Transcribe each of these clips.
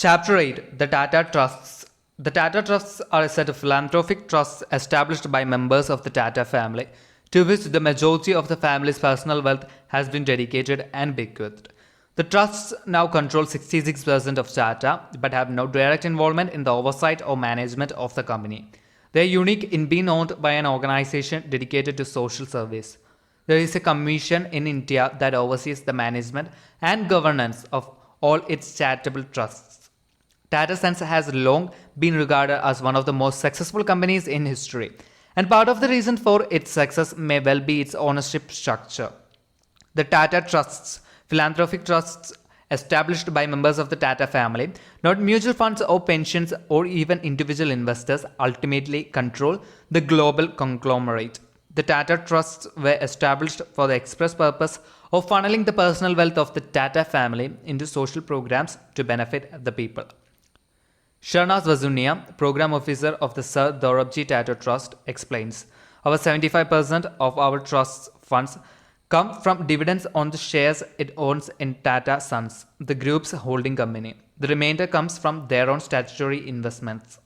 Chapter 8 The Tata Trusts. The Tata Trusts are a set of philanthropic trusts established by members of the Tata family, to which the majority of the family's personal wealth has been dedicated and bequeathed. The trusts now control 66% of Tata but have no direct involvement in the oversight or management of the company. They are unique in being owned by an organization dedicated to social service. There is a commission in India that oversees the management and governance of all its charitable trusts. Tata Sons has long been regarded as one of the most successful companies in history, and part of the reason for its success may well be its ownership structure. The Tata Trusts, philanthropic trusts established by members of the Tata family, not mutual funds or pensions or even individual investors, ultimately control the global conglomerate. The Tata Trusts were established for the express purpose of funneling the personal wealth of the Tata family into social programs to benefit the people. Sharnaz Vazunia, Program Officer of the Sir Dorabji Tata Trust, explains, "Our 75% of our trust's funds come from dividends on the shares it owns in Tata Sons, the group's holding company. The remainder comes from their own statutory investments."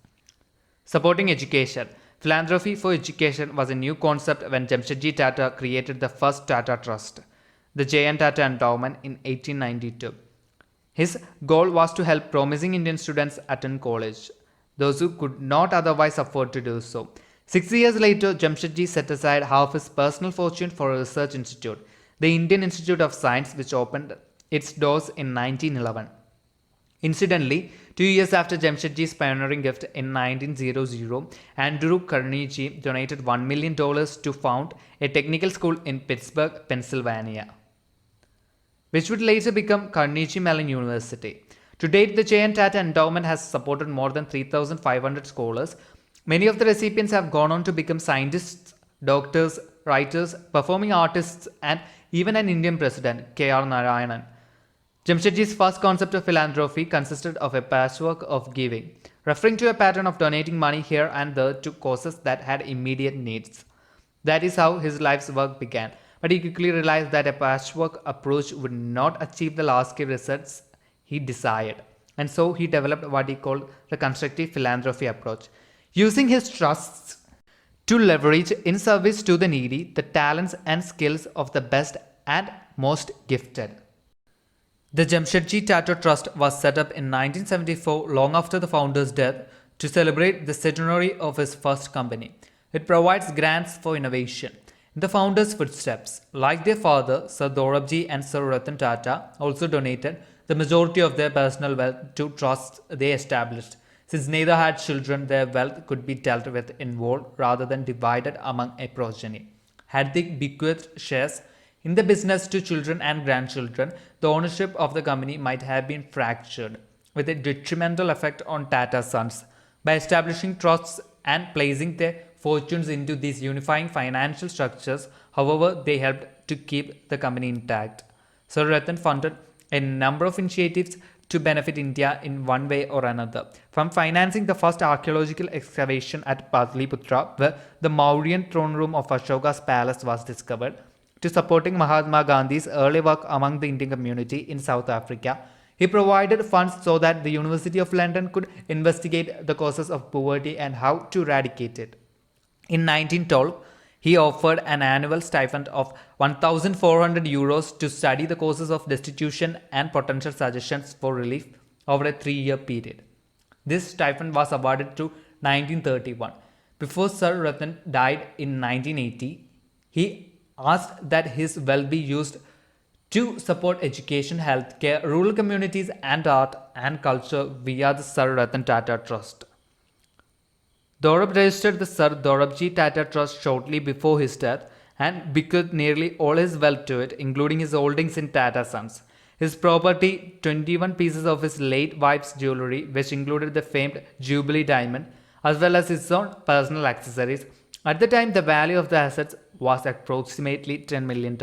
Supporting education. Philanthropy for education was a new concept when Jamshedji Tata created the first Tata Trust, the J.N. Tata Endowment, in 1892. His goal was to help promising Indian students attend college, those who could not otherwise afford to do so. 6 years later, Jamshedji set aside half his personal fortune for a research institute, the Indian Institute of Science, which opened its doors in 1911. Incidentally, 2 years after Jamshedji's pioneering gift in 1900, Andrew Carnegie donated $1 million to found a technical school in Pittsburgh, Pennsylvania, which would later become Carnegie Mellon University. To date, the J.N. Tata Endowment has supported more than 3,500 scholars. Many of the recipients have gone on to become scientists, doctors, writers, performing artists, and even an Indian president, K.R. Narayanan. Jamshedji's first concept of philanthropy consisted of a patchwork of giving, referring to a pattern of donating money here and there to causes that had immediate needs. That is how his life's work began. But he quickly realized that a patchwork approach would not achieve the large-scale results he desired. And so he developed what he called the constructive philanthropy approach, using his trusts to leverage in service to the needy the talents and skills of the best and most gifted. The Jamshedji Tata Trust was set up in 1974, long after the founder's death, to celebrate the centenary of his first company. It provides grants for innovation. In the founders' footsteps, like their father, Sir Dorabji and Sir Ratan Tata also donated the majority of their personal wealth to trusts they established. Since neither had children, their wealth could be dealt with in whole rather than divided among a progeny. Had they bequeathed shares in the business to children and grandchildren, the ownership of the company might have been fractured, with a detrimental effect on Tata Sons. By establishing trusts and placing their fortunes into these unifying financial structures, however, they helped to keep the company intact. Sir Ratan funded a number of initiatives to benefit India in one way or another, from financing the first archaeological excavation at Patliputra, where the Mauryan throne room of Ashoka's palace was discovered, to supporting Mahatma Gandhi's early work among the Indian community in South Africa. He provided funds so that the University of London could investigate the causes of poverty and how to eradicate it. In 1912, he offered an annual stipend of 1,400 euros to study the causes of destitution and potential suggestions for relief over a 3-year period. This stipend was awarded to 1931. Before Sir Ratan died in 1980, he asked that his wealth be used to support education, healthcare, rural communities, and art and culture via the Sir Ratan Tata Trust. Dorab registered the Sir Dorabji Tata Trust shortly before his death and bequeathed nearly all his wealth to it, including his holdings in Tata Sons. His property, 21 pieces of his late wife's jewelry, which included the famed Jubilee diamond, as well as his own personal accessories. At the time, the value of the assets was approximately $10 million.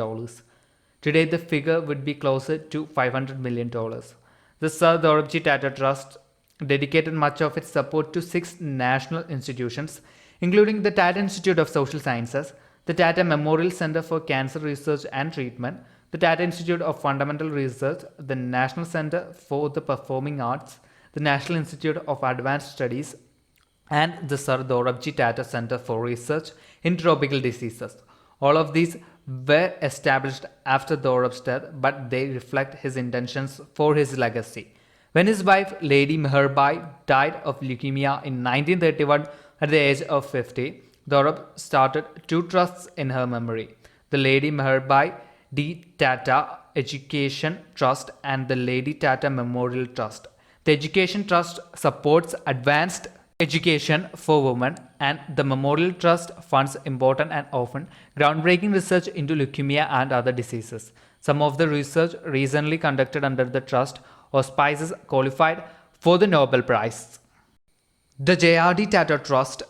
Today, the figure would be closer to $500 million. The Sir Dorabji Tata Trust dedicated much of its support to 6 national institutions, including the Tata Institute of Social Sciences, the Tata Memorial Center for Cancer Research and Treatment, the Tata Institute of Fundamental Research, the National Center for the Performing Arts, the National Institute of Advanced Studies, and the Sir Dorabji Tata Center for Research in Tropical Diseases. All of these were established after Dorab's death, but they reflect his intentions for his legacy. When his wife, Lady Meherbai, died of leukemia in 1931 at the age of 50, Dorab started two trusts in her memory: the Lady Meherbai D. Tata Education Trust and the Lady Tata Memorial Trust. The Education Trust supports advanced education for women, and the Memorial Trust funds important and often groundbreaking research into leukemia and other diseases. Some of the research recently conducted under the trust auspices qualified for the Nobel Prize. The J.R.D. Tata Trust,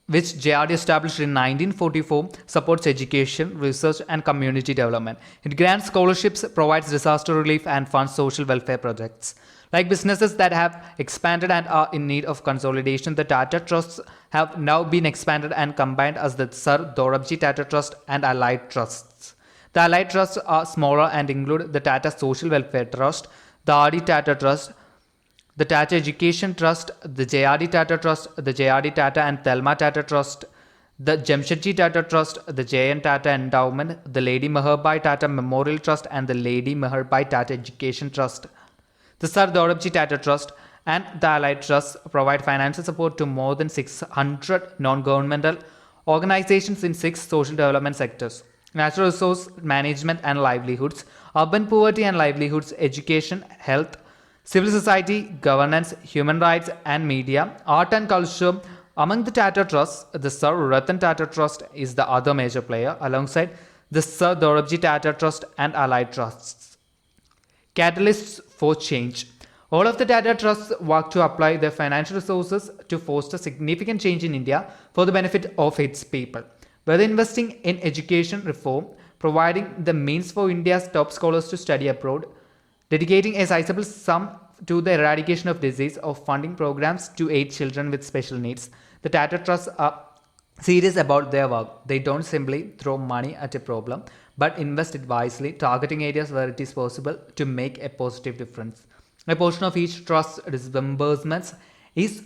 which JRD established in 1944, supports education, research, and community development. It grants scholarships, provides disaster relief, and funds social welfare projects. Like businesses that have expanded and are in need of consolidation, the Tata Trusts have now been expanded and combined as the Sir Dorabji Tata Trust and Allied Trusts. The Allied Trusts are smaller and include the Tata Social Welfare Trust, the RD Tata Trust, the Tata Education Trust, the JRD Tata Trust, the JRD Tata and Thelma Tata Trust, the Jamshedji Tata Trust, the JN Tata Endowment, the Lady Meherbai Tata Memorial Trust, and the Lady Meherbai Tata Education Trust. The Sir Dorabji Tata Trust and the Allied Trusts provide financial support to more than 600 non-governmental organizations in 6 social development sectors: natural resource management and livelihoods, urban poverty and livelihoods, education, health, civil society, governance, human rights and media, art and culture. Among the Tata Trusts, the Sir Ratan Tata Trust is the other major player, alongside the Sir Dorabji Tata Trust and Allied Trusts. Catalysts for change. All of the Tata Trusts work to apply their financial resources to foster significant change in India for the benefit of its people. Whether investing in education reform, providing the means for India's top scholars to study abroad, dedicating a sizable sum to the eradication of disease, or funding programs to aid children with special needs, the Tata Trusts are serious about their work. They don't simply throw money at a problem, but invest it wisely, targeting areas where it is possible to make a positive difference. A portion of each trust's disbursements is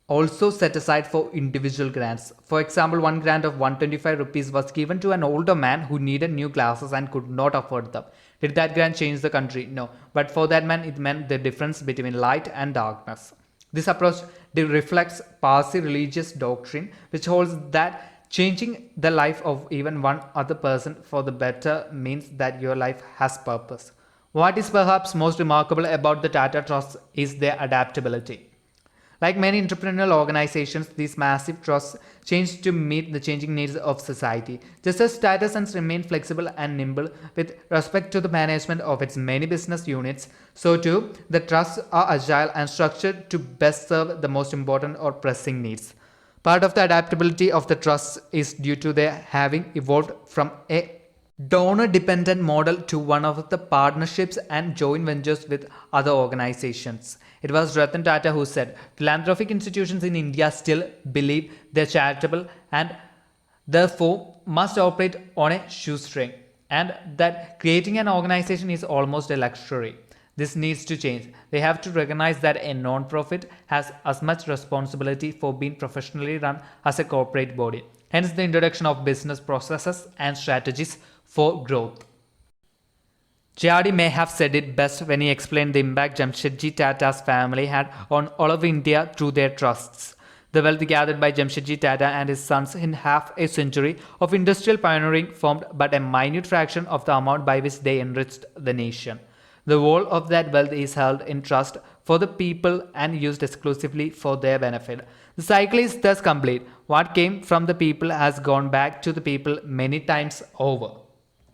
also set aside for individual grants. For example, one grant of 125 rupees was given to an older man who needed new glasses and could not afford them. Did that grant change the country? No. But for that man, it meant the difference between light and darkness. This approach reflects Parsi religious doctrine, which holds that changing the life of even one other person for the better means that your life has purpose. What is perhaps most remarkable about the Tata Trusts is their adaptability. Like many entrepreneurial organizations, these massive trusts change to meet the changing needs of society. Just as Tata Sons remain flexible and nimble with respect to the management of its many business units, so too the trusts are agile and structured to best serve the most important or pressing needs. Part of the adaptability of the trusts is due to their having evolved from a donor-dependent model to one of the partnerships and joint ventures with other organizations. It was Ratan Tata who said, philanthropic institutions in India still believe they're charitable and therefore must operate on a shoestring, and that creating an organization is almost a luxury. This needs to change. They have to recognize that a non-profit has as much responsibility for being professionally run as a corporate body. Hence the introduction of business processes and strategies for growth. JRD may have said it best when he explained the impact Jamshedji Tata's family had on all of India through their trusts. The wealth gathered by Jamshedji Tata and his sons in half a century of industrial pioneering formed but a minute fraction of the amount by which they enriched the nation. The whole of that wealth is held in trust for the people and used exclusively for their benefit. The cycle is thus complete. What came from the people has gone back to the people many times over.